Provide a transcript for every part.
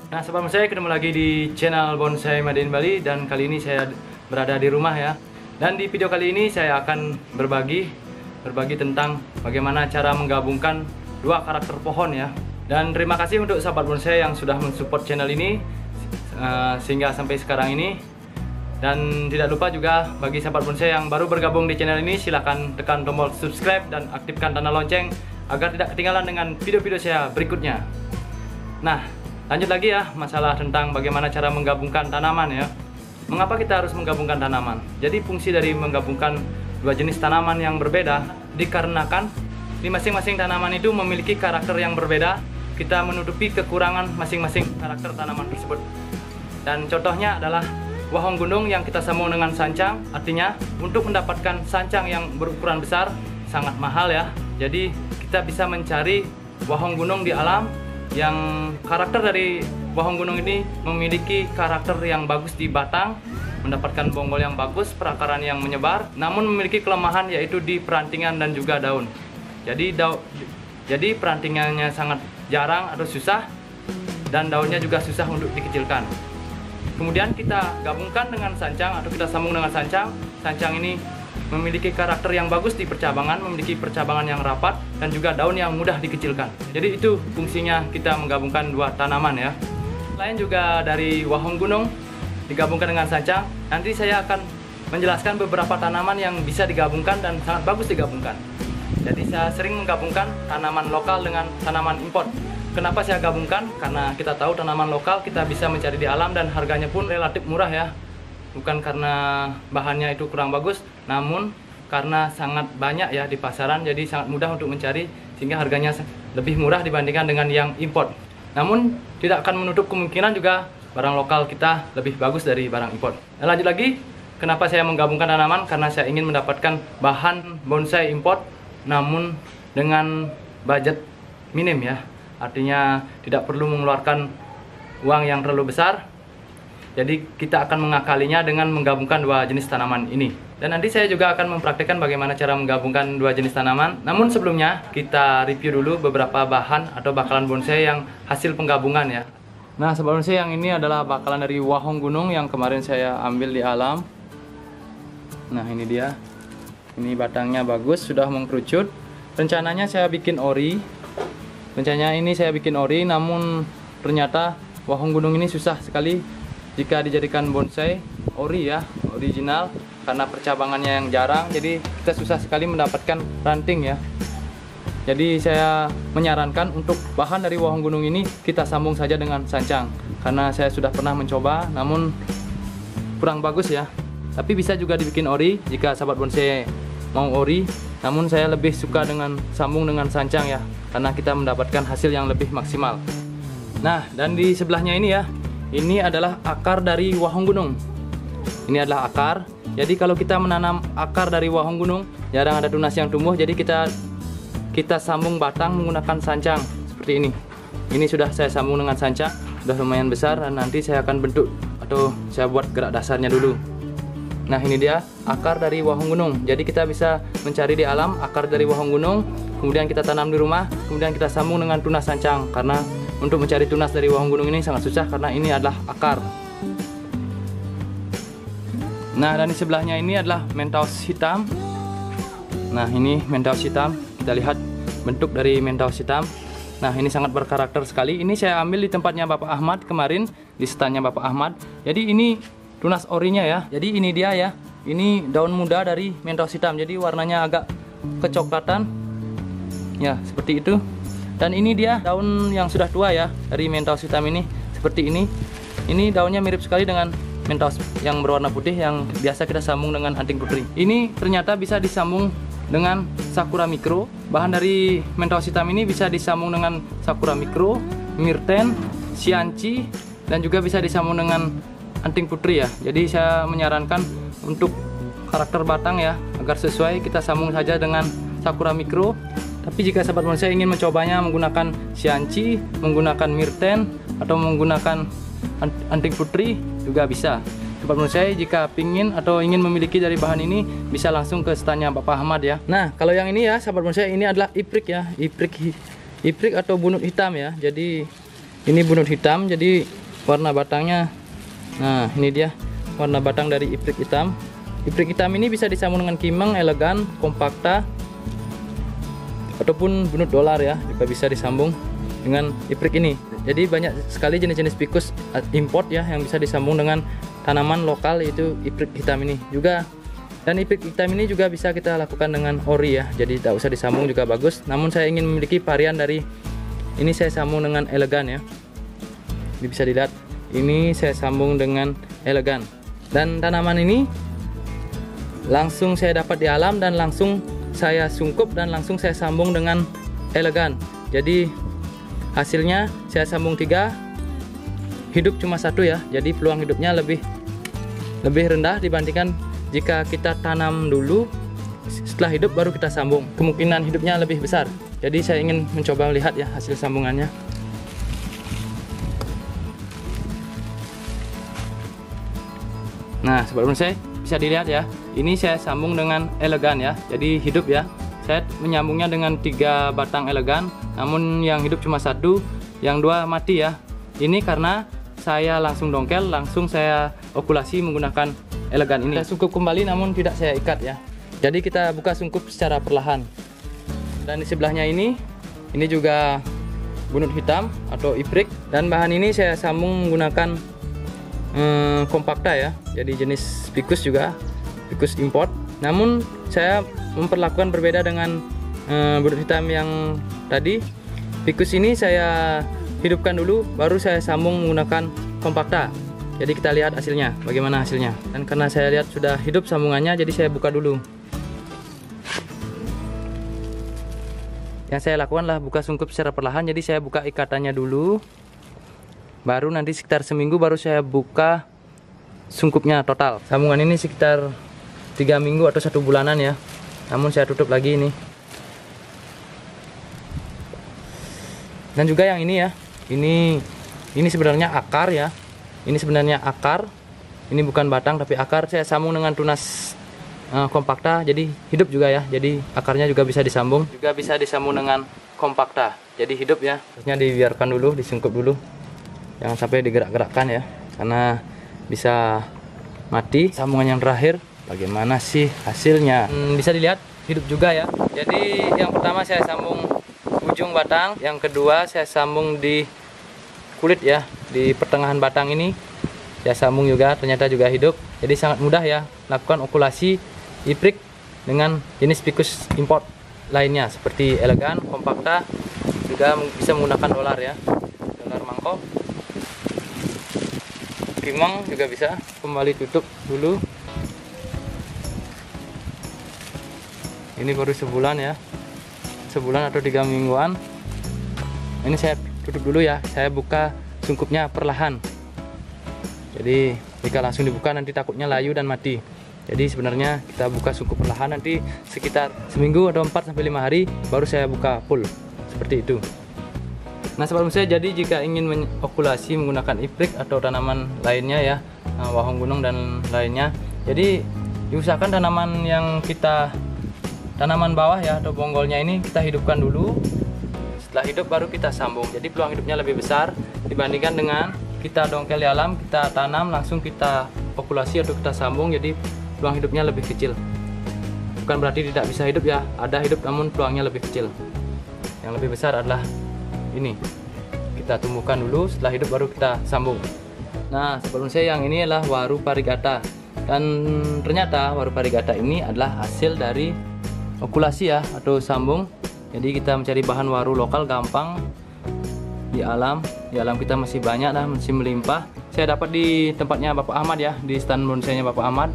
Nah, sobat bonsai, ketemu lagi di channel Bonsai Made in Bali, dan kali ini saya berada di rumah ya. Dan di video kali ini saya akan berbagi tentang bagaimana cara menggabungkan dua karakter pohon ya. Dan terima kasih untuk sahabat bonsai yang sudah mensupport channel ini sehingga sampai sekarang ini. Dan tidak lupa juga bagi sahabat bonsai yang baru bergabung di channel ini, silahkan tekan tombol subscribe dan aktifkan tanda lonceng agar tidak ketinggalan dengan video-video saya berikutnya. Nah, lanjut lagi ya, masalah tentang bagaimana cara menggabungkan tanaman ya. Mengapa kita harus menggabungkan tanaman? Jadi fungsi dari menggabungkan dua jenis tanaman yang berbeda dikarenakan di masing-masing tanaman itu memiliki karakter yang berbeda. Kita menutupi kekurangan masing-masing karakter tanaman tersebut. Dan contohnya adalah wahong gunung yang kita sambung dengan sancang. Artinya untuk mendapatkan sancang yang berukuran besar sangat mahal ya. Jadi kita bisa mencari wahong gunung di alam yang karakter dari wahong gunung ini memiliki karakter yang bagus di batang, mendapatkan bonggol yang bagus, perakaran yang menyebar, namun memiliki kelemahan yaitu di perantingan dan juga daun. Jadi perantingannya sangat jarang atau susah, dan daunnya juga susah untuk dikecilkan. Kemudian kita gabungkan dengan sancang atau kita sambung dengan sancang. Sancang ini memiliki karakter yang bagus di percabangan, memiliki percabangan yang rapat, dan juga daun yang mudah dikecilkan. Jadi itu fungsinya kita menggabungkan dua tanaman ya. Selain juga dari wahong gunung digabungkan dengan sancang, nanti saya akan menjelaskan beberapa tanaman yang bisa digabungkan dan sangat bagus digabungkan. Jadi saya sering menggabungkan tanaman lokal dengan tanaman import. Kenapa saya gabungkan? Karena kita tahu tanaman lokal kita bisa mencari di alam dan harganya pun relatif murah ya. Bukan karena bahannya itu kurang bagus, namun karena sangat banyak ya di pasaran, jadi sangat mudah untuk mencari sehingga harganya lebih murah dibandingkan dengan yang import. Namun tidak akan menutup kemungkinan juga barang lokal kita lebih bagus dari barang import. Nah, lanjut lagi, kenapa saya menggabungkan tanaman? Karena saya ingin mendapatkan bahan bonsai import namun dengan budget minim ya. Artinya tidak perlu mengeluarkan uang yang terlalu besar. Jadi kita akan mengakalinya dengan menggabungkan dua jenis tanaman ini. Dan nanti saya juga akan mempraktikkan bagaimana cara menggabungkan dua jenis tanaman. Namun sebelumnya kita review dulu beberapa bahan atau bakalan bonsai yang hasil penggabungan ya. Nah, sobat bonsai, yang ini adalah bakalan dari wahong gunung yang kemarin saya ambil di alam. Nah, ini dia. Ini batangnya bagus, sudah mengkerucut. Rencananya saya bikin ori. Namun ternyata wahong gunung ini susah sekali jika dijadikan bonsai ori ya, original, karena percabangannya yang jarang, jadi kita susah sekali mendapatkan ranting ya. Jadi saya menyarankan untuk bahan dari wahong gunung ini kita sambung saja dengan sancang, karena saya sudah pernah mencoba namun kurang bagus ya. Tapi bisa juga dibikin ori jika sahabat bonsai mau ori, namun saya lebih suka dengan sambung dengan sancang ya, karena kita mendapatkan hasil yang lebih maksimal. Nah, dan di sebelahnya ini ya, ini adalah akar dari wahong gunung. Ini adalah akar. Jadi kalau kita menanam akar dari wahong gunung, jarang ada tunas yang tumbuh. Jadi kita sambung batang menggunakan sancang seperti ini. Ini sudah saya sambung dengan sancang, sudah lumayan besar, dan nanti saya akan bentuk atau saya buat gerak dasarnya dulu. Nah, ini dia akar dari wahong gunung. Jadi kita bisa mencari di alam akar dari wahong gunung, kemudian kita tanam di rumah, kemudian kita sambung dengan tunas sancang, karena untuk mencari tunas dari wahong gunung ini sangat susah karena ini adalah akar. Nah, dan di sebelahnya ini adalah menthaus hitam. Nah, ini menthaus hitam. Kita lihat bentuk dari menthaus hitam. Nah, ini sangat berkarakter sekali. Ini saya ambil di tempatnya Bapak Ahmad kemarin, di standnya Bapak Ahmad. Jadi ini tunas orinya ya. Jadi ini dia ya. Ini daun muda dari menthaus hitam. Jadi warnanya agak kecoklatan. Ya, seperti itu. Dan ini dia daun yang sudah tua ya dari menthaus hitam ini, seperti ini. Ini daunnya mirip sekali dengan menthaus yang berwarna putih yang biasa kita sambung dengan anting putri. Ini ternyata bisa disambung dengan sakura mikro. Bahan dari menthaus hitam ini bisa disambung dengan sakura mikro, myrten, sianci, dan juga bisa disambung dengan anting putri ya. Jadi saya menyarankan untuk karakter batang ya, agar sesuai kita sambung saja dengan sakura mikro. Tapi jika sahabat bonsai ingin mencobanya menggunakan sianci, menggunakan myrten, atau menggunakan anting putri juga bisa. Sahabat bonsai jika ingin atau ingin memiliki dari bahan ini bisa langsung ke standnya Bapak Ahmad ya. Nah, kalau yang ini ya sahabat bonsai, ini adalah iprik ya, iprik atau bunut hitam ya. Jadi Ini bunut hitam, jadi warna batangnya. Nah, ini dia warna batang dari iprik hitam. Iprik hitam ini bisa disambung dengan kimeng, elegan, kompakta, ataupun bunut dolar ya, juga bisa disambung dengan iprik ini. Jadi banyak sekali jenis-jenis ficus import ya yang bisa disambung dengan tanaman lokal, yaitu iprik hitam ini juga. Dan iprik hitam ini juga bisa kita lakukan dengan ori ya, jadi tak usah disambung juga bagus. Namun saya ingin memiliki varian dari ini, saya sambung dengan elegan ya. Ini bisa dilihat, ini saya sambung dengan elegan. Dan tanaman ini langsung saya dapat di alam dan langsung saya sungkup dan langsung saya sambung dengan elegan. Jadi hasilnya saya sambung 3, hidup cuma 1 ya. Jadi peluang hidupnya lebih rendah dibandingkan jika kita tanam dulu, setelah hidup baru kita sambung. Kemungkinan hidupnya lebih besar. Jadi saya ingin mencoba melihat ya hasil sambungannya. Nah, sebelum saya bisa dilihat ya, ini saya sambung dengan elegan ya, jadi hidup ya. Saya menyambungnya dengan 3 batang elegan, namun yang hidup cuma 1, yang 2 mati ya. Ini karena saya langsung dongkel, langsung saya okulasi menggunakan elegan ini. Saya sungkup kembali namun tidak saya ikat ya. Jadi kita buka sungkup secara perlahan. Dan di sebelahnya ini juga bunut hitam atau iprik, dan bahan ini saya sambung menggunakan kompakta ya, jadi jenis ficus juga, ficus import. Namun saya memperlakukan berbeda dengan bunut hitam yang tadi. Ficus ini saya hidupkan dulu, baru saya sambung menggunakan kompakta. Jadi kita lihat hasilnya, bagaimana hasilnya. Dan karena saya lihat sudah hidup sambungannya, jadi saya buka dulu. Yang saya lakukan adalah buka sungkup secara perlahan, jadi saya buka ikatannya dulu. Baru nanti sekitar seminggu baru saya buka sungkupnya total. Sambungan ini sekitar 3 minggu atau 1 bulanan ya. Namun saya tutup lagi ini. Dan juga yang ini ya. Ini sebenarnya akar ya. Ini sebenarnya akar. Ini bukan batang tapi akar. Saya sambung dengan tunas kompakta, jadi hidup juga ya. Jadi akarnya juga bisa disambung. Juga bisa disambung dengan kompakta. Jadi hidup ya. Terusnya dibiarkan dulu, disungkup dulu. Jangan sampai digerak-gerakkan ya, karena bisa mati. Sambungan yang terakhir, bagaimana sih hasilnya? Bisa dilihat hidup juga ya. Jadi yang pertama saya sambung ujung batang, yang kedua saya sambung di kulit ya, di pertengahan batang ini saya sambung juga, ternyata juga hidup. Jadi sangat mudah ya lakukan okulasi iprik dengan jenis ficus import lainnya seperti elegan, kompakta, juga bisa menggunakan dolar ya, dolar mangkok. Kimeng juga bisa. Kembali tutup dulu. Ini baru sebulan ya, sebulan atau 3 mingguan. Ini saya tutup dulu ya, saya buka sungkupnya perlahan. Jadi jika langsung dibuka nanti takutnya layu dan mati. Jadi sebenarnya kita buka sungkup perlahan, nanti sekitar seminggu atau 4 sampai 5 hari baru saya buka full seperti itu. Nah, sebelum saya, jadi jika ingin mengokulasi menggunakan iprik atau tanaman lainnya ya, wahong gunung dan lainnya, jadi diusahakan tanaman bawah ya atau bonggolnya ini kita hidupkan dulu. Setelah hidup baru kita sambung. Jadi peluang hidupnya lebih besar dibandingkan dengan kita dongkel di alam, kita tanam langsung kita okulasi atau kita sambung, jadi peluang hidupnya lebih kecil. Bukan berarti tidak bisa hidup ya, ada hidup namun peluangnya lebih kecil. Yang lebih besar adalah ini, kita tumbuhkan dulu, setelah hidup baru kita sambung. Nah, sebelum saya yang ini adalah waru parigata, dan ternyata waru parigata ini adalah hasil dari okulasi ya atau sambung. Jadi kita mencari bahan waru lokal gampang di alam kita masih banyak lah, masih melimpah. Saya dapat di tempatnya Bapak Ahmad ya, di stand bonsainya Bapak Ahmad.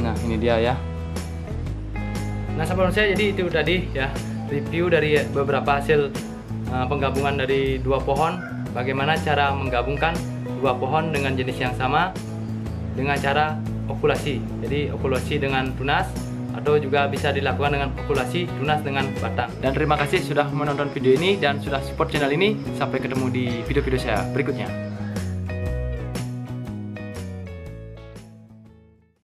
Nah, ini dia ya. Nah, sebelum saya, jadi itu tadi ya review dari beberapa hasil penggabungan dari 2 pohon, bagaimana cara menggabungkan 2 pohon dengan jenis yang sama dengan cara okulasi. Jadi okulasi dengan tunas atau juga bisa dilakukan dengan okulasi tunas dengan batang. Dan terima kasih sudah menonton video ini dan sudah support channel ini. Sampai ketemu di video-video saya berikutnya.